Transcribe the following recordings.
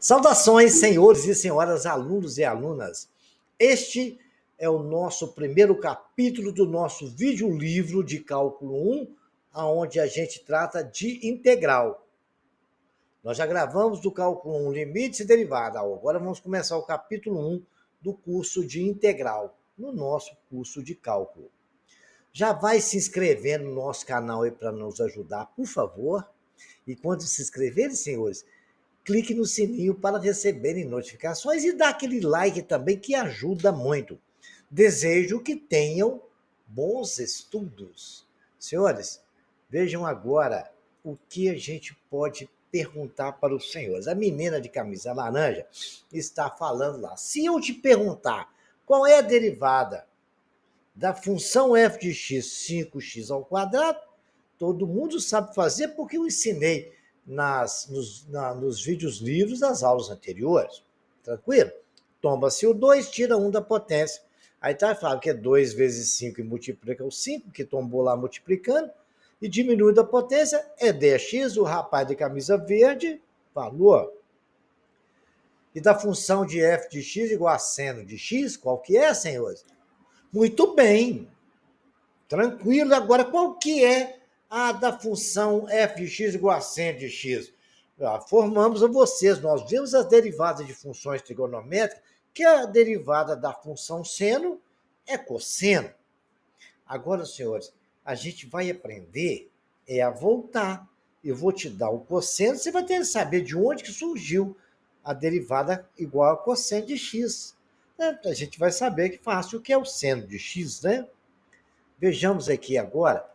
Saudações, senhores e senhoras, alunos e alunas. Este é o nosso primeiro capítulo do nosso vídeo-livro de Cálculo 1, onde a gente trata de integral. Nós já gravamos do Cálculo 1, limites e derivada. Agora vamos começar o capítulo 1 do curso de integral, no nosso curso de cálculo. Já vai se inscrevendo no nosso canal aí para nos ajudar, por favor. E quando se inscreverem, senhores, clique no sininho para receberem notificações e dá aquele like também que ajuda muito. Desejo que tenham bons estudos. Senhores, vejam agora o que a gente pode perguntar para os senhores. A menina de camisa laranja está falando lá. Se eu te perguntar qual é a derivada da função f de x 5x ao quadrado, todo mundo sabe fazer porque eu ensinei nos vídeos livros das aulas anteriores. Tranquilo? Toma-se o 2, tira 1 da potência. Aí está falando que é 2 vezes 5 e multiplica o 5, que tombou lá multiplicando, e diminui da potência, é 10x, o rapaz de camisa verde falou. E da função de f de x igual a seno de x, qual que é, senhores? Muito bem. Tranquilo. Agora, qual que é a da função f de x igual a seno de x? Formamos a vocês, nós vimos as derivadas de funções trigonométricas, que a derivada da função seno é cosseno. Agora, senhores, a gente vai aprender a voltar. Eu vou te dar o cosseno, você vai ter que saber de onde que surgiu a derivada igual a cosseno de x. A gente vai saber que fácil o que é o seno de x, né? Vejamos aqui agora.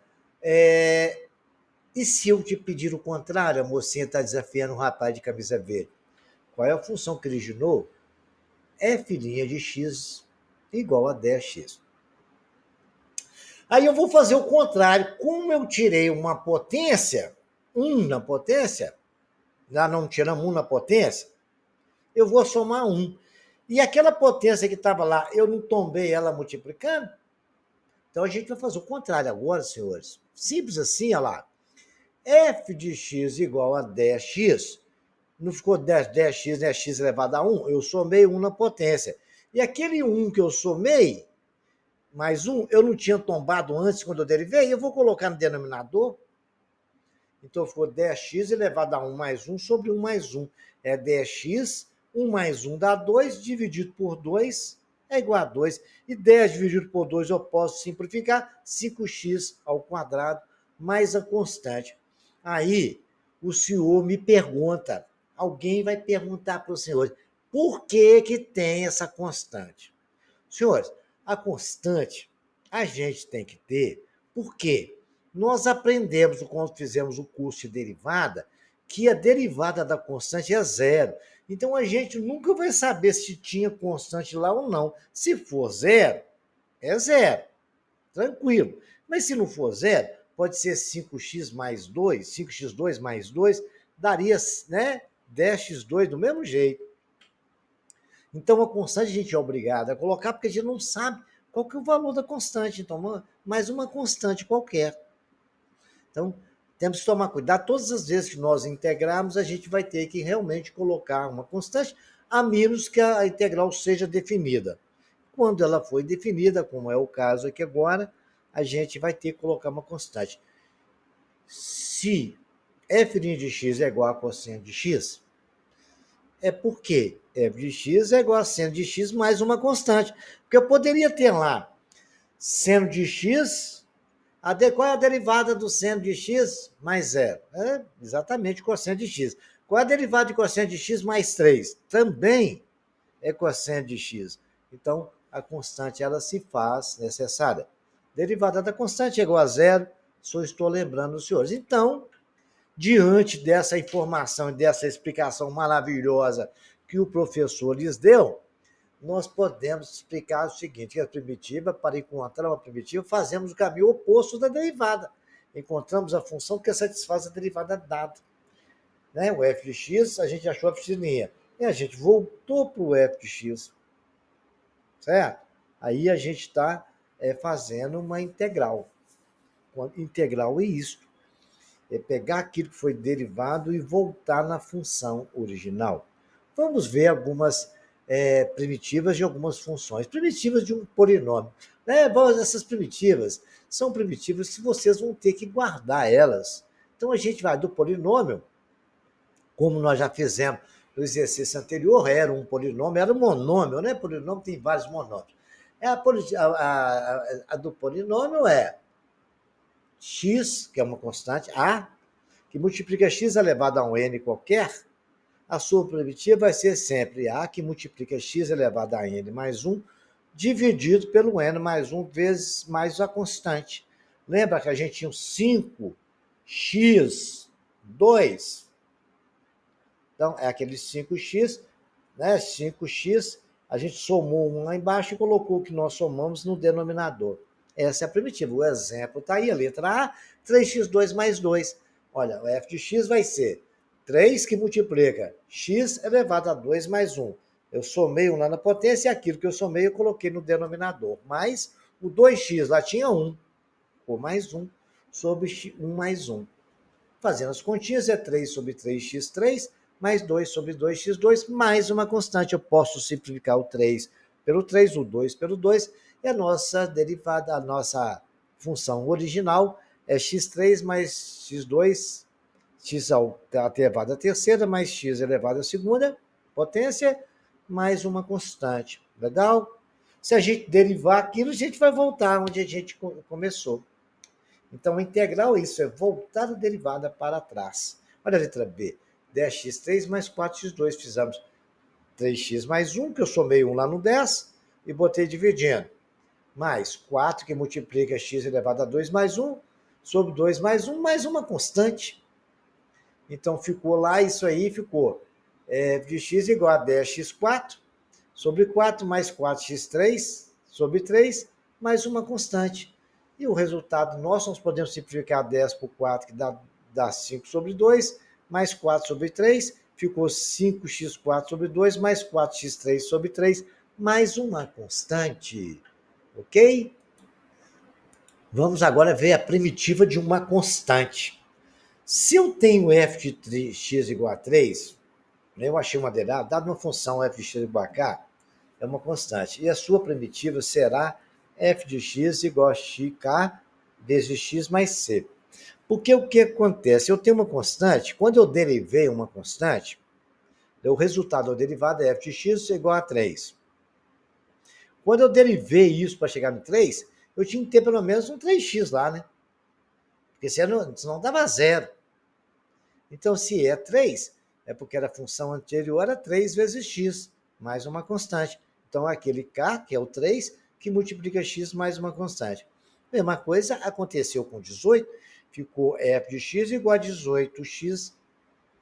E se eu te pedir o contrário, a mocinha está desafiando o rapaz de camisa verde? Qual é a função que originou? F' de x igual a 10x. Aí eu vou fazer o contrário. Como eu tirei uma potência, 1 na potência, já não tiramos 1 na potência, eu vou somar 1. E aquela potência que estava lá, eu não tombei ela multiplicando? Então a gente vai fazer o contrário agora, senhores. Simples assim, olha lá. F de x igual a 10x. Não ficou 10x, né? X elevado a 1. Eu somei 1 na potência. E aquele 1 que eu somei, mais 1, eu não tinha tombado antes quando eu derivei, eu vou colocar no denominador. Então ficou 10x elevado a 1 mais 1 sobre 1 mais 1. É 10x, 1 mais 1 dá 2, dividido por 2 é igual a 2. E 10 dividido por 2 eu posso simplificar, 5x ao quadrado mais a constante. Aí o senhor me pergunta, alguém vai perguntar para o senhor, por que que tem essa constante? Senhores, a constante a gente tem que ter, por quê? Nós aprendemos, quando fizemos o curso de derivada, que a derivada da constante é zero. Então, a gente nunca vai saber se tinha constante lá ou não. Se for zero, é zero. Tranquilo. Mas se não for zero, pode ser 5x mais 2, 5x2 mais 2, daria, né, 10x2 do mesmo jeito. Então, a constante a gente é obrigado a colocar, porque a gente não sabe qual que é o valor da constante. Então, mais uma constante qualquer. Então, temos que tomar cuidado. Todas as vezes que nós integrarmos, a gente vai ter que realmente colocar uma constante, a menos que a integral seja definida. Quando ela foi definida, como é o caso aqui agora, a gente vai ter que colocar uma constante. Se f' de x é igual a cosseno de x, é porque f de x é igual a seno de x mais uma constante. Porque eu poderia ter lá seno de x, qual é a derivada do seno de x mais zero? É exatamente cosseno de x. Qual é a derivada de cosseno de x mais 3? Também é cosseno de x. Então, a constante ela se faz necessária. Derivada da constante é igual a zero, só estou lembrando os senhores. Então, diante dessa informação e dessa explicação maravilhosa que o professor lhes deu, nós podemos explicar o seguinte, que a primitiva, para encontrar uma primitiva, fazemos o caminho oposto da derivada. Encontramos a função que satisfaz a derivada dada. Né? O f de x, a gente achou a x', e a gente voltou para o f de x. Certo? Aí a gente está fazendo uma integral. Integral é isto. É pegar aquilo que foi derivado e voltar na função original. Vamos ver algumas primitivas de algumas funções. Primitivas de um polinômio. Né? Essas primitivas são primitivas que vocês vão ter que guardar elas. Então, a gente vai do polinômio, como nós já fizemos no exercício anterior, era um polinômio, era um monômio, né? Polinômio tem vários monômios. A do polinômio é x, que é uma constante, a, que multiplica x elevado a um n qualquer, a sua primitiva vai ser sempre a, que multiplica x elevado a n mais 1, dividido pelo n mais 1 vezes mais a constante. Lembra que a gente tinha 5x2? Então, é aquele 5x, né? 5x, a gente somou um lá embaixo e colocou o que nós somamos no denominador. Essa é a primitiva. O exemplo está aí, a letra A, 3x2 mais 2. Olha, o f de x vai ser 3 que multiplica x elevado a 2 mais 1. Eu somei um lá na potência e aquilo que eu somei eu coloquei no denominador. Mais o 2x, lá tinha 1, ficou mais 1, sobre 1 mais 1. Fazendo as continhas, é 3 sobre 3x3, mais 2 sobre 2x2, mais uma constante. Eu posso simplificar o 3 pelo 3, o 2 pelo 2, e a nossa derivada, a nossa função original é x3 mais x2, x elevado à terceira, mais x elevado à segunda, potência, mais uma constante. Legal? Se a gente derivar aquilo, a gente vai voltar onde a gente começou. Então, a integral é isso, é voltar a derivada para trás. Olha a letra B. 10x3 mais 4x2. Fizemos 3x mais 1, que eu somei 1 lá no 10, e botei dividindo. Mais 4, que multiplica x elevado a 2 mais 1, sobre 2 mais 1, mais uma constante. Então, ficou lá, isso aí ficou de x igual a 10x4, sobre 4, mais 4x3, sobre 3, mais uma constante. E o resultado nosso, nós podemos simplificar 10 por 4, que dá 5 sobre 2, mais 4 sobre 3, ficou 5x4 sobre 2, mais 4x3 sobre 3, mais uma constante. Ok? Vamos agora ver a primitiva de uma constante. Se eu tenho f de x igual a 3, eu achei uma derivada, dada uma função f de x igual a k, é uma constante. E a sua primitiva será f de x igual a k vezes x mais c. Porque o que acontece? Eu tenho uma constante, quando eu derivei uma constante, o resultado da derivada é f de x igual a 3. Quando eu derivei isso para chegar no 3, eu tinha que ter pelo menos um 3x lá, né? Porque senão dava zero. Então, se é 3, é porque a função anterior era 3 vezes x, mais uma constante. Então, aquele k, que é o 3, que multiplica x mais uma constante. Mesma coisa aconteceu com 18, ficou f de x igual a 18x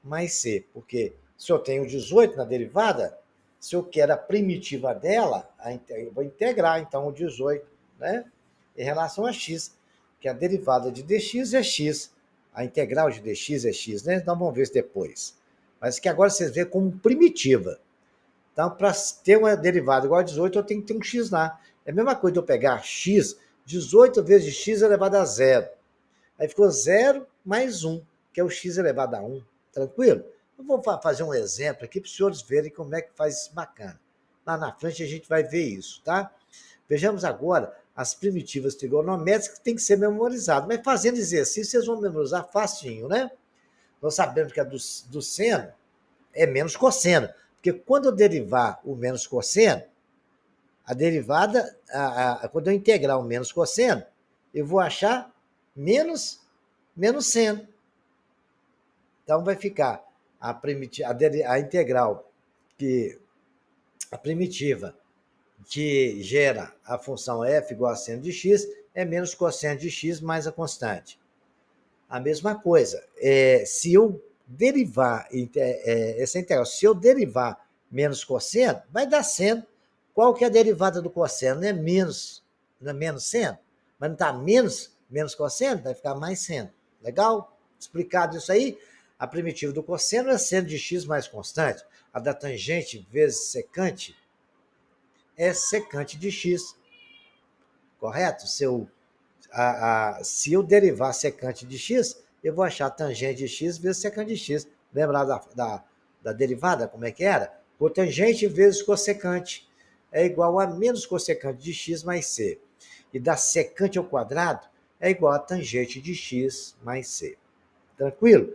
mais c. Porque se eu tenho 18 na derivada, se eu quero a primitiva dela, eu vou integrar, então, o 18, né? Em relação a x, que a derivada de dx é x. A integral de dx é x, né? Então, vamos ver isso depois. Mas que agora vocês veem como primitiva. Então, para ter uma derivada igual a 18, eu tenho que ter um x lá. É a mesma coisa de eu pegar x, 18 vezes x elevado a zero. Aí ficou 0 mais 1, que é o x elevado a 1. Tranquilo? Eu vou fazer um exemplo aqui para os senhores verem como é que faz isso bacana. Lá na frente a gente vai ver isso, tá? Vejamos agora as primitivas trigonométricas que tem que ser memorizado. Mas fazendo exercício, vocês vão memorizar facinho, né? Nós sabemos que a do seno é menos cosseno. Porque quando eu derivar o menos cosseno, a derivada, quando eu integrar o menos cosseno, eu vou achar menos seno. Então, vai ficar a integral, a primitiva que gera a função f igual a seno de x é menos cosseno de x mais a constante. A mesma coisa, se eu derivar essa integral, se eu derivar menos cosseno, vai dar seno. Qual que é a derivada do cosseno? Não é menos seno? Mas não está menos cosseno? Vai ficar mais seno. Legal? Explicado isso aí? A primitiva do cosseno é seno de x mais constante. A da tangente vezes secante é secante de x. Correto? Se eu derivar secante de x, eu vou achar tangente de x vezes secante de x. Lembra da derivada, como é que era? Cotangente vezes cossecante é igual a menos cossecante de x mais c. E da secante ao quadrado é igual a tangente de x mais c. Tranquilo?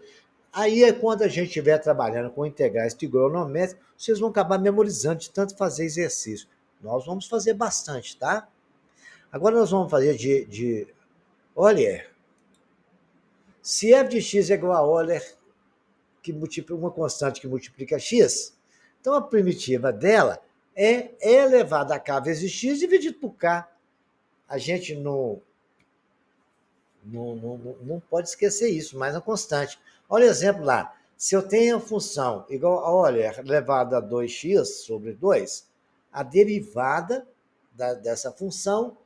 Aí é quando a gente estiver trabalhando com integrais trigonométricas, vocês vão acabar memorizando de tanto fazer exercício. Nós vamos fazer bastante, tá? Agora nós vamos fazer de Euler. Se f de x é igual a Euler, que multiplica uma constante que multiplica x, então a primitiva dela é e elevado a k vezes x dividido por k. A gente não pode esquecer isso, mas é uma constante. Olha o exemplo lá. Se eu tenho a função igual a Euler elevado a 2x sobre 2, a derivada dessa função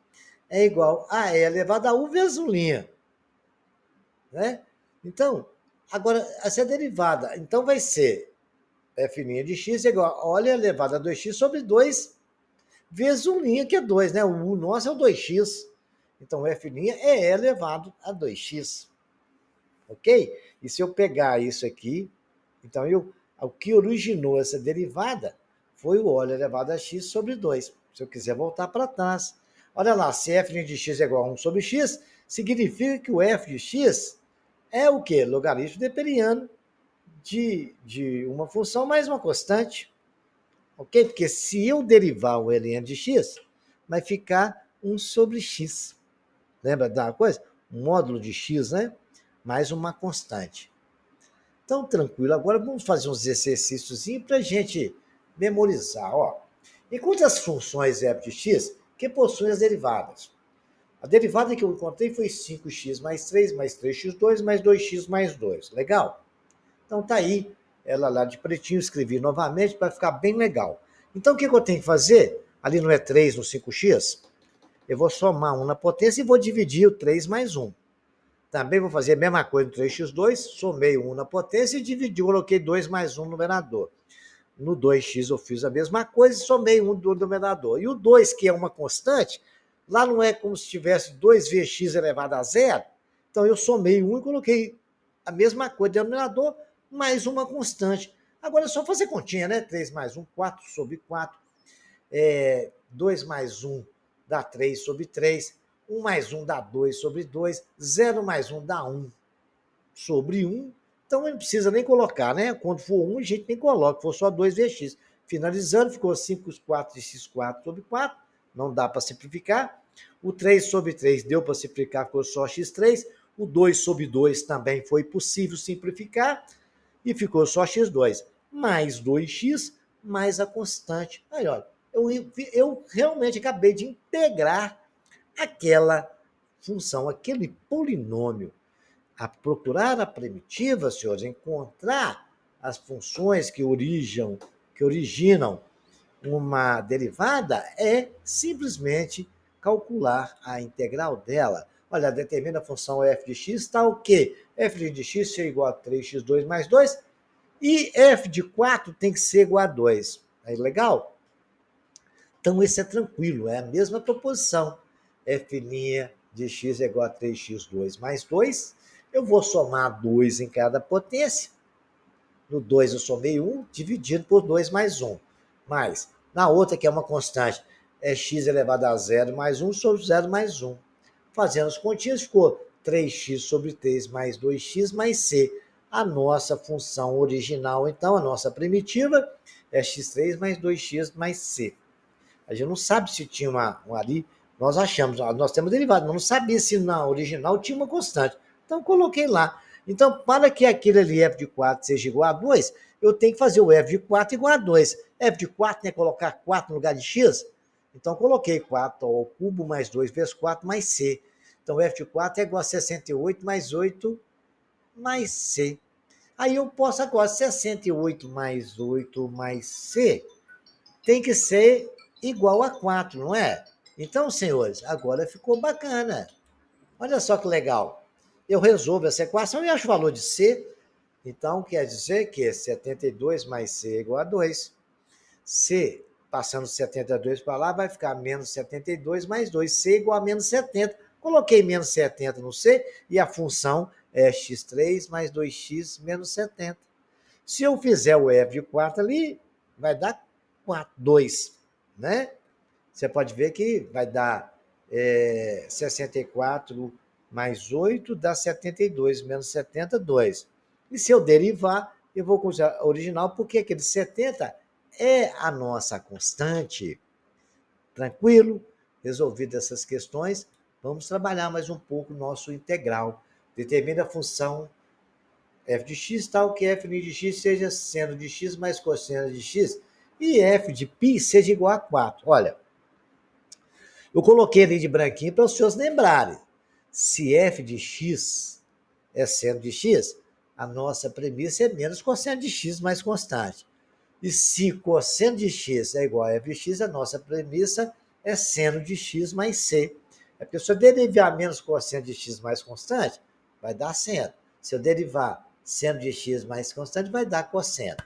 é igual a e elevado a u vezes u'. Né? Então, agora, essa é a derivada. Então, vai ser f' de x é igual a Euler elevado a 2x sobre 2 vezes u', que é 2, né? O u nosso é o 2x. Então, f' é e elevado a 2x. Ok? E se eu pegar isso aqui, então o que originou essa derivada foi o Euler elevado a x sobre 2. Se eu quiser voltar para trás. Olha lá, se f de x é igual a 1 sobre x, significa que o f de x é o quê? Logaritmo neperiano de uma função mais uma constante. Ok? Porque se eu derivar o ln de x, vai ficar 1 sobre x. Lembra da coisa? Um módulo de x, né? Mais uma constante. Então, tranquilo. Agora vamos fazer uns exercícios para a gente memorizar. Ó. Encontre as funções f de x que possuem as derivadas. A derivada que eu encontrei foi 5x mais 3, mais 3x2, mais 2x mais 2. Legal? Então tá aí, ela lá de pretinho, escrevi novamente para ficar bem legal. Então o que eu tenho que fazer? Ali não é 3 no 5x? Eu vou somar 1 na potência e vou dividir o 3 mais 1. Também vou fazer a mesma coisa no 3x2, somei 1 na potência e dividi, coloquei 2 mais 1 no numerador. No 2x eu fiz a mesma coisa e somei 1 do numerador. E o 2, que é uma constante, lá não é como se tivesse 2 vezes x elevado a zero. Então eu somei 1 e coloquei a mesma coisa no numerador, mais uma constante. Agora é só fazer continha, né? 3 mais 1, 4 sobre 4. 2 mais 1 dá 3 sobre 3. 1 mais 1 dá 2 sobre 2. 0 mais 1 dá 1 sobre 1. Então não precisa nem colocar, né? Quando for 1, a gente nem coloca. For só 2 vezes x. Finalizando, ficou 5 4 de x4 sobre 4. Não dá para simplificar. O 3 sobre 3 deu para simplificar, ficou só x3. O 2 sobre 2 também foi possível simplificar. E ficou só x2. Mais 2x, mais a constante. Aí, olha, eu realmente acabei de integrar aquela função, aquele polinômio. A procurar a primitiva, senhores, encontrar as funções que originam uma derivada é simplesmente calcular a integral dela. Olha, determina a função f de x, está o quê? F de x é igual a 3x2 mais 2 e f de 4 tem que ser igual a 2. Aí, legal? Então, esse é tranquilo, é a mesma proposição. F' de x é igual a 3x2 mais 2. Eu vou somar 2 em cada potência. No 2 eu somei 1, dividido por 2 mais 1. Mais, na outra, que é uma constante, é x elevado a 0 mais 1 sobre 0 mais 1. Fazendo as continhas, ficou 3x sobre 3 mais 2x mais c. A nossa função original, então, a nossa primitiva, é x3 mais 2x mais c. A gente não sabe se tinha uma ali, nós achamos, nós temos derivado, mas não sabia se na original tinha uma constante. Então, coloquei lá. Então, para que aquele ali, f de 4, seja igual a 2, eu tenho que fazer o f de 4 igual a 2. F de 4 é colocar 4 no lugar de x? Então, coloquei 4 ao cubo mais 2 vezes 4 mais c. Então, f de 4 é igual a 68 mais 8 mais c. Aí eu posso agora, 68 mais 8 mais c, tem que ser igual a 4, não é? Então, senhores, agora ficou bacana. Olha só que legal. Eu resolvo essa equação e acho o valor de C. Então, quer dizer que 72 mais C é igual a 2. C, passando 72 para lá, vai ficar menos 72 mais 2. C igual a menos 70. Coloquei menos 70 no C e a função é x3 mais 2x menos 70. Se eu fizer o f de 4 ali, vai dar 4, 2, né? Você pode ver que vai dar 64 mais 8 dá 72, menos 70, 2. E se eu derivar, eu vou usar original, porque aquele 70 é a nossa constante. Tranquilo? Resolvidas essas questões, vamos trabalhar mais um pouco o nosso integral. Determina a função f de x tal que f de x seja seno de x mais cosseno de x e f de π seja igual a 4. Olha, eu coloquei ali de branquinho para os senhores lembrarem. Se f de x é seno de x, a nossa premissa é menos cosseno de x mais constante. E se cosseno de x é igual a f de x, a nossa premissa é seno de x mais c. É porque se eu derivar menos cosseno de x mais constante, vai dar seno. Se eu derivar seno de x mais constante, vai dar cosseno.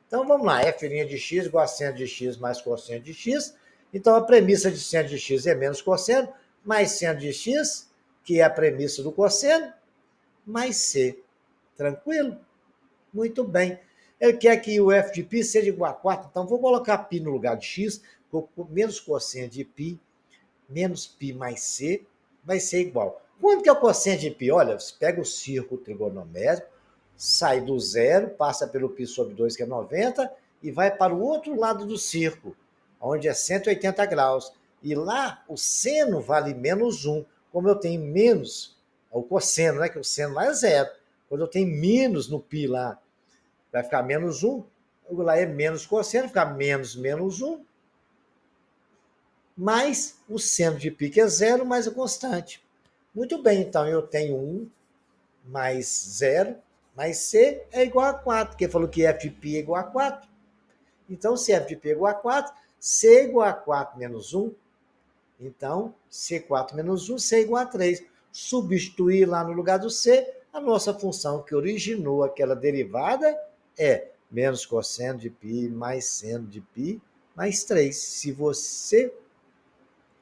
Então vamos lá, f' de x igual a seno de x mais cosseno de x. Então a premissa de seno de x é menos cosseno, mais seno de x, que é a premissa do cosseno, mais c. Tranquilo? Muito bem. Ele quer que o f de π seja igual a 4, então vou colocar π no lugar de x, menos cosseno de π, menos π mais c, vai ser igual. Quanto que é o cosseno de π? Olha, você pega o círculo trigonométrico, sai do zero, passa pelo π sobre 2, que é 90, e vai para o outro lado do círculo, onde é 180 graus. E lá o seno vale menos 1. Como eu tenho menos, o cosseno, né? Que o seno lá é zero. Quando eu tenho menos no π lá, vai ficar menos 1. Lá é menos cosseno, fica menos 1, mais o seno de π, que é zero, mais a constante. Muito bem, então eu tenho 1 mais 0, mais c é igual a 4, porque falou que f de π é igual a 4. Então, se f de π é igual a 4, c é igual a 4 menos 1. Então, c4 menos 1, c é igual a 3. Substituir lá no lugar do c, a nossa função que originou aquela derivada é menos cosseno de π mais seno de π mais 3. Se você...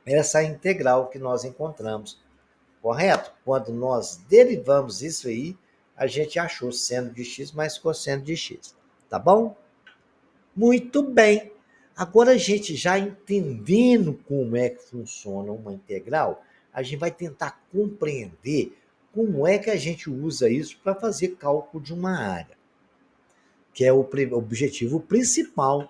Essa é a integral que nós encontramos, correto? Quando nós derivamos isso aí, a gente achou seno de x mais cosseno de x. Tá bom? Muito bem. Agora, a gente já entendendo como é que funciona uma integral, a gente vai tentar compreender como é que a gente usa isso para fazer cálculo de uma área. Que é o objetivo principal,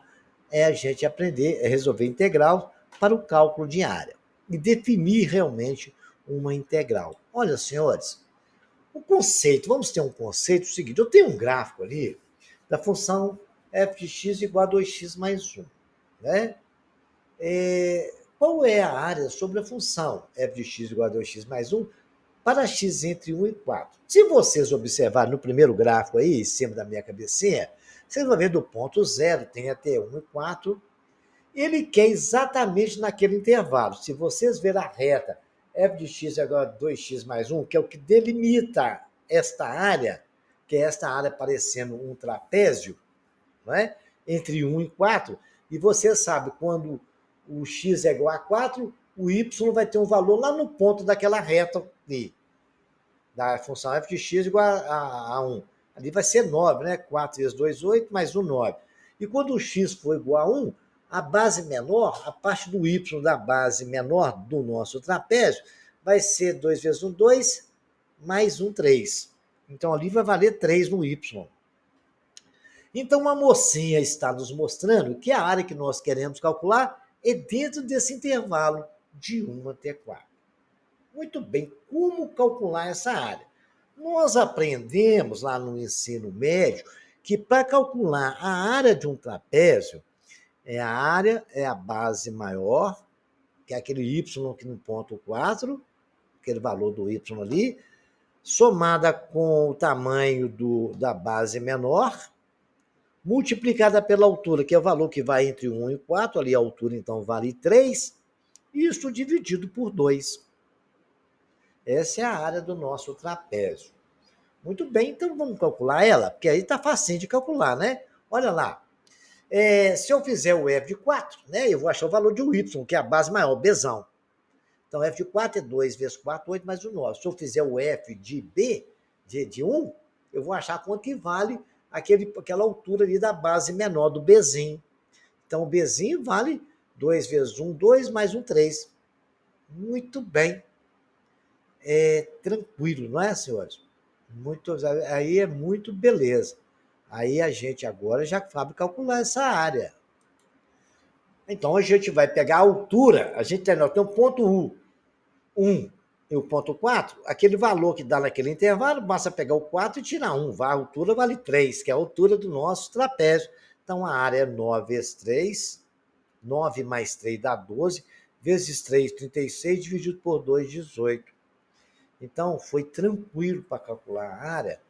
é a gente aprender a resolver integral para o cálculo de área. E definir realmente uma integral. Olha, senhores, o conceito, vamos ter um conceito seguinte. Eu tenho um gráfico ali da função f de x igual a 2x mais 1. Né? Qual é a área sobre a função f de x igual a 2x mais 1 para x entre 1 e 4? Se vocês observarem no primeiro gráfico aí, em cima da minha cabecinha, vocês vão ver do ponto 0, tem até 1 e 4. Ele quer exatamente naquele intervalo. Se vocês verem a reta f de x igual a 2x mais 1, que é o que delimita esta área, que é esta área parecendo um trapézio, não é? Entre 1 e 4, e você sabe, quando o x é igual a 4, o y vai ter um valor lá no ponto daquela reta ali, da função f de x igual a 1. Ali vai ser 9, né? 4 vezes 2, 8, mais 1, 9. E quando o x for igual a 1, a base menor, a parte do y da base menor do nosso trapézio, vai ser 2 vezes 1, 2, mais 1, 3. Então, ali vai valer 3 no y. Então, a mocinha está nos mostrando que a área que nós queremos calcular é dentro desse intervalo de 1 até 4. Muito bem, como calcular essa área? Nós aprendemos lá no ensino médio que para calcular a área de um trapézio, a área é a base maior, que é aquele y aqui no ponto 4, aquele valor do y ali, somada com o tamanho da base menor, multiplicada pela altura, que é o valor que vai entre 1 e 4, ali a altura então vale 3, isso dividido por 2. Essa é a área do nosso trapézio. Muito bem, então vamos calcular ela, porque aí está facinho de calcular, né? Olha lá, se eu fizer o f de 4, né, eu vou achar o valor de y, que é a base maior, o Bzão. Então, f de 4 é 2 vezes 4, 8 mais o 9. Se eu fizer o f de b, de 1, eu vou achar quanto que vale aquela altura ali da base menor do Bzinho. Então, o Bzinho vale 2 vezes 1, 2, mais um 3. Muito bem. É tranquilo, não é, senhores? Aí é muito beleza. Aí a gente agora já sabe calcular essa área. Então, a gente vai pegar a altura. Nós temos um ponto U, 1 e o ponto 4, aquele valor que dá naquele intervalo, basta pegar o 4 e tirar 1. A altura vale 3, que é a altura do nosso trapézio. Então, a área é 9 vezes 3, 9 mais 3 dá 12, vezes 3, 36, dividido por 2, 18. Então, foi tranquilo para calcular a área,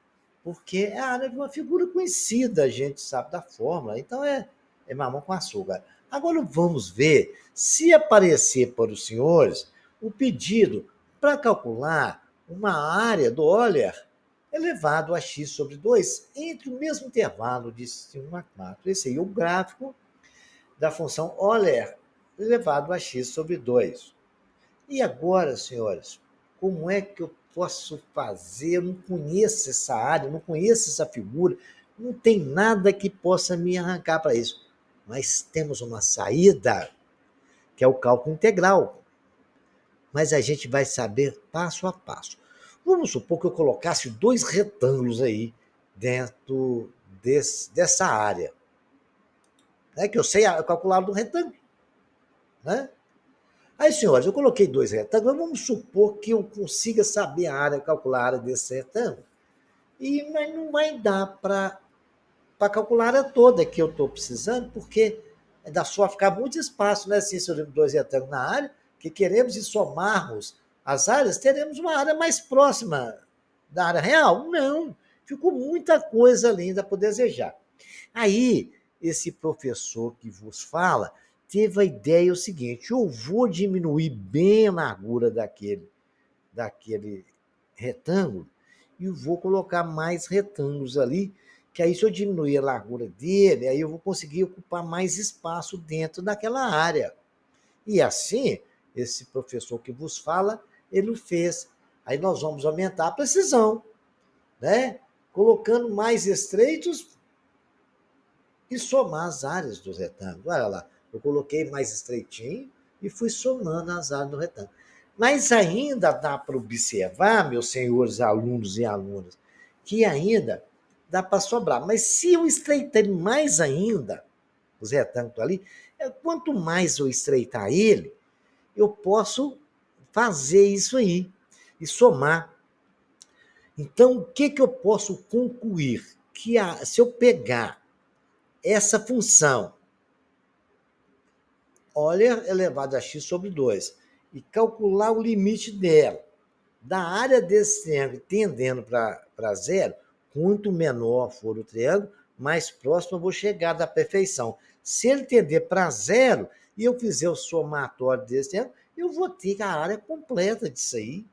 porque é a área de uma figura conhecida, a gente sabe da fórmula. Então, é mamão com açúcar. Agora, vamos ver se aparecer para os senhores o pedido para calcular uma área do Euler elevado a x sobre 2 entre o mesmo intervalo de 1 a 4. Esse aí é o gráfico da função Euler elevado a x sobre 2. E agora, senhores, como é que eu posso fazer? Eu não conheço essa área, não conheço essa figura, não tem nada que possa me arrancar para isso. Mas temos uma saída, que é o cálculo integral. Mas a gente vai saber passo a passo. Vamos supor que eu colocasse 2 retângulos aí dentro dessa área. Né? Que eu sei calcular do retângulo. Né? Aí, senhores, eu coloquei 2 retângulos, vamos supor que eu consiga saber a área, calcular a área desse retângulo. Mas não vai dar para calcular a área toda que eu estou precisando, porque dá só ficar muito espaço, né? Se eu 2 retângulos na área, que queremos e somarmos as áreas, teremos uma área mais próxima da área real? Não, ficou muita coisa linda por desejar. Aí, esse professor que vos fala teve a ideia o seguinte: eu vou diminuir bem a largura daquele retângulo e vou colocar mais retângulos ali, que aí se eu diminuir a largura dele, aí eu vou conseguir ocupar mais espaço dentro daquela área. E assim, esse professor que vos fala, ele fez. Aí nós vamos aumentar a precisão, né? Colocando mais estreitos e somar as áreas dos retângulos. Olha lá, eu coloquei mais estreitinho e fui somando as áreas do retângulo. Mas ainda dá para observar, meus senhores alunos e alunas, que ainda dá para sobrar. Mas se eu estreitar mais ainda os retângulos ali, quanto mais eu estreitar ele, eu posso fazer isso aí e somar. Então, o que eu posso concluir? Que se eu pegar essa função Euler elevado a x sobre 2 e calcular o limite dela, da área desse triângulo tendendo para zero, quanto menor for o triângulo, mais próximo eu vou chegar da perfeição. Se ele tender para zero e eu fizer o somatório desse triângulo, eu vou ter a área completa disso aí.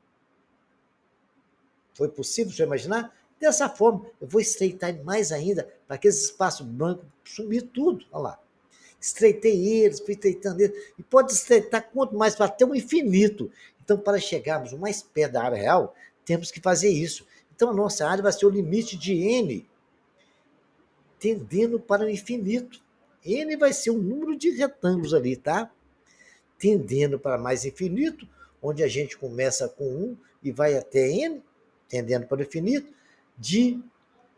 Foi possível você imaginar? Dessa forma, eu vou estreitar mais ainda para aquele espaço branco sumir tudo. Olha lá. Estreitei eles, fui estreitando eles. E pode estreitar quanto mais para ter um infinito. Então, para chegarmos o mais perto da área real, temos que fazer isso. Então, a nossa área vai ser o limite de n tendendo para o infinito. N vai ser o número de retângulos ali, tá? Tendendo para mais infinito, onde a gente começa com 1 e vai até n, tendendo para o infinito, de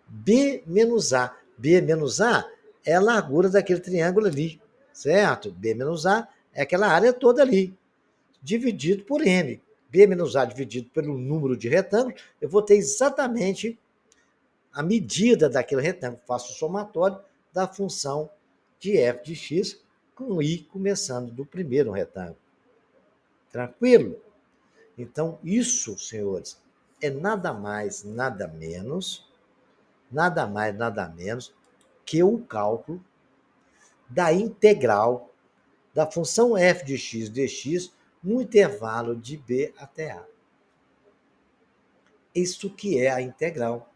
B menos A. B menos A é a largura daquele triângulo ali, certo? B menos A é aquela área toda ali, dividido por N. B menos A dividido pelo número de retângulos, eu vou ter exatamente a medida daquele retângulo. Faço o somatório da função de f de x com i começando do primeiro retângulo. Tranquilo? Então, isso, senhores, é nada mais, nada menos que o cálculo da integral da função f de x dx no intervalo de b até a. Isso que é a integral.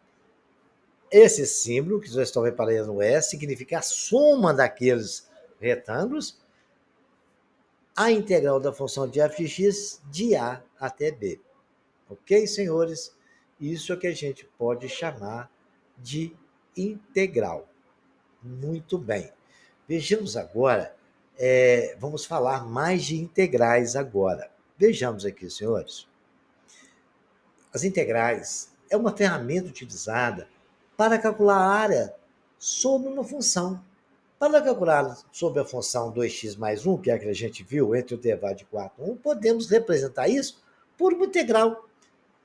Esse símbolo, que já estão reparando no S, significa a soma daqueles retângulos, a integral da função de f de x de a até b. Ok, senhores? Isso é que a gente pode chamar de integral. Muito bem. Vejamos agora, vamos falar mais de integrais agora. Vejamos aqui, senhores. As integrais é uma ferramenta utilizada para calcular a área sobre uma função. Para calcular sobre a função 2x mais 1, que é a que a gente viu entre o intervalo de 4 e 1, podemos representar isso por uma integral.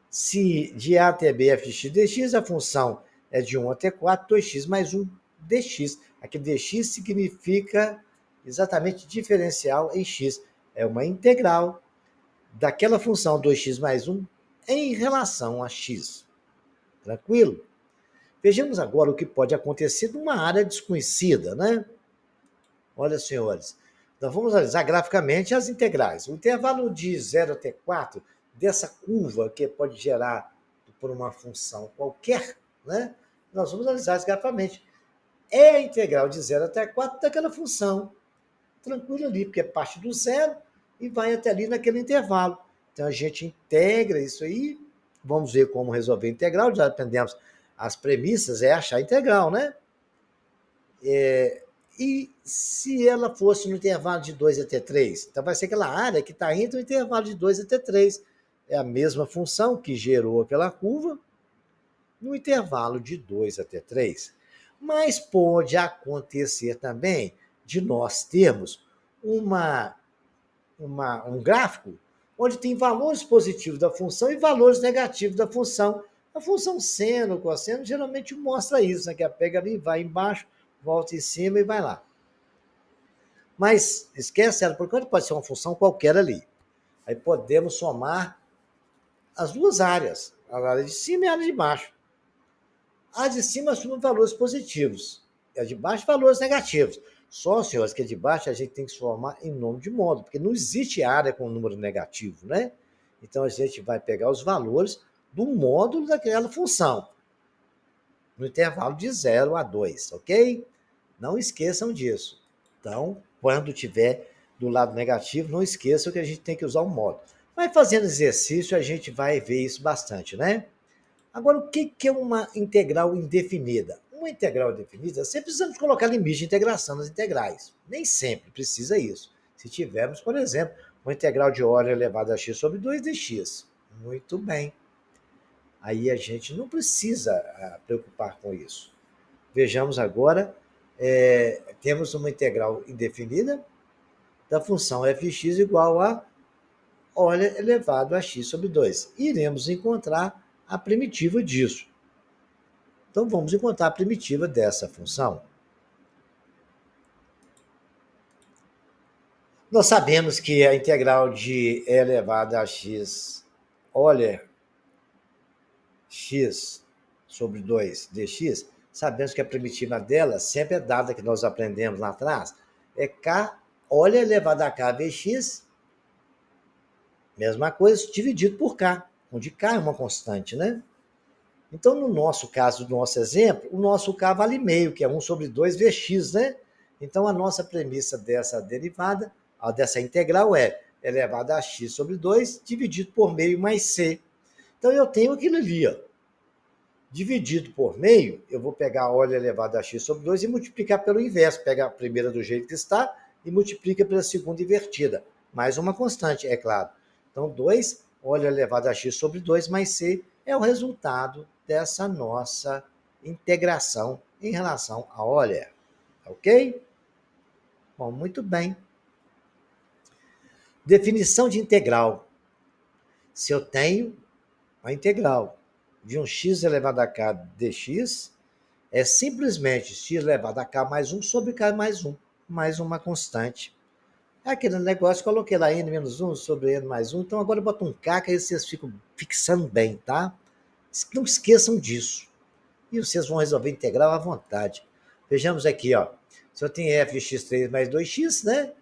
Se de A até B f de x dx, a função é de 1 até 4, 2x mais 1 dx. Aqui dx significa exatamente diferencial em x. É uma integral daquela função 2x mais 1 em relação a x. Tranquilo? Vejamos agora o que pode acontecer numa área desconhecida, né? Olha, senhores, nós vamos analisar graficamente as integrais. O intervalo de 0 até 4 dessa curva que pode gerar por uma função qualquer, né? Nós vamos analisar graficamente. É a integral de 0 até 4 daquela função. Tranquilo ali, porque é parte do zero e vai até ali naquele intervalo. Então a gente integra isso aí. Vamos ver como resolver a integral. Já aprendemos as premissas, é achar a integral, né? E se ela fosse no intervalo de 2 até 3? Então vai ser aquela área que está entre o intervalo de 2 até 3. É a mesma função que gerou aquela curva no intervalo de 2 até 3. Mas pode acontecer também de nós termos um gráfico onde tem valores positivos da função e valores negativos da função. A função seno, cosseno, geralmente mostra isso, né? Que pega ali, vai embaixo, volta em cima e vai lá. Mas esquece ela, porque pode ser uma função qualquer ali. Aí podemos somar as duas áreas, a área de cima e a área de baixo. A de cima assume valores positivos, e a de baixo valores negativos. Só, senhores, que a de baixo a gente tem que somar em nome de módulo, porque não existe área com número negativo, né? Então a gente vai pegar os valores do módulo daquela função, no intervalo de 0 a 2, ok? Não esqueçam disso. Então, quando tiver do lado negativo, não esqueçam que a gente tem que usar o módulo. Mas fazendo exercício, a gente vai ver isso bastante, né? Agora, o que é uma integral indefinida? Uma integral indefinida, sempre precisamos colocar limite de integração nas integrais. Nem sempre precisa isso. Se tivermos, por exemplo, uma integral de ordem elevada a x sobre 2 dx. Muito bem. Aí a gente não precisa preocupar com isso. Vejamos agora, temos uma integral indefinida da função fx igual a olha elevado a x sobre 2. Iremos encontrar a primitiva disso. Então, vamos encontrar a primitiva dessa função. Nós sabemos que a integral de e elevado a x, olha, x sobre 2 dx, sabemos que a primitiva dela sempre é dada, que nós aprendemos lá atrás, é k, olha elevado a k vx, mesma coisa, dividido por k, onde k é uma constante, né? Então, no nosso caso, do nosso exemplo, o nosso k vale meio, que é 1 sobre 2 vx, né? Então, a nossa premissa dessa derivada, dessa integral é elevado a x sobre 2 dividido por meio mais c. Então, eu tenho aquilo ali, ó. Dividido por meio, eu vou pegar olha elevado a x sobre 2 e multiplicar pelo inverso. Pega a primeira do jeito que está e multiplica pela segunda invertida. Mais uma constante, é claro. Então, 2, olha elevado a x sobre 2 mais c é o resultado dessa nossa integração em relação a olha. Ok? Bom, muito bem. Definição de integral. Se eu tenho a integral de um x elevado a k dx, é simplesmente x elevado a k mais 1 sobre k mais 1, mais uma constante. É aquele negócio, coloquei lá n menos 1 sobre n mais 1, então agora eu boto um k, que aí vocês ficam fixando bem, tá? Não esqueçam disso. E vocês vão resolver integral à vontade. Vejamos aqui, ó. Se eu tenho f de x3 mais 2x, né?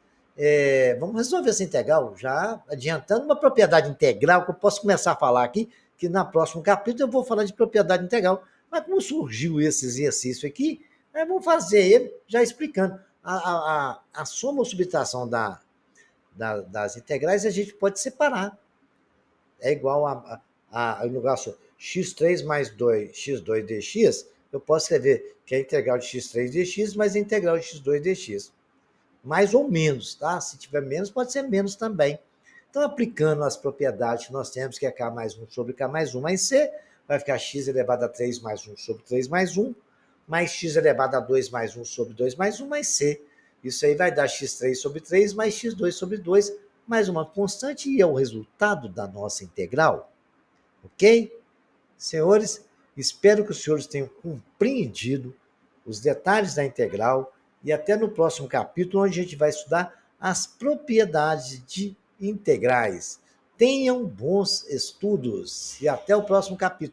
Vamos resolver essa integral, já adiantando uma propriedade integral, que eu posso começar a falar aqui, que na próximo capítulo eu vou falar de propriedade integral. Mas como surgiu esse exercício aqui, vamos fazer ele já explicando. A soma ou subtração das integrais a gente pode separar. É igual a no negócio x3 mais 2, x2 dx, eu posso escrever que é a integral de x3 dx mais a integral de x2 dx. Mais ou menos, tá? Se tiver menos, pode ser menos também. Então, aplicando as propriedades que nós temos, que é k mais 1 sobre k mais 1 mais c, vai ficar x elevado a 3 mais 1 sobre 3 mais 1, mais x elevado a 2 mais 1 sobre 2 mais 1 mais c. Isso aí vai dar x3 sobre 3 mais x2 sobre 2, mais uma constante, e é o resultado da nossa integral. Ok? Senhores, espero que os senhores tenham compreendido os detalhes da integral e até no próximo capítulo, onde a gente vai estudar as propriedades de integrais. Tenham bons estudos e até o próximo capítulo.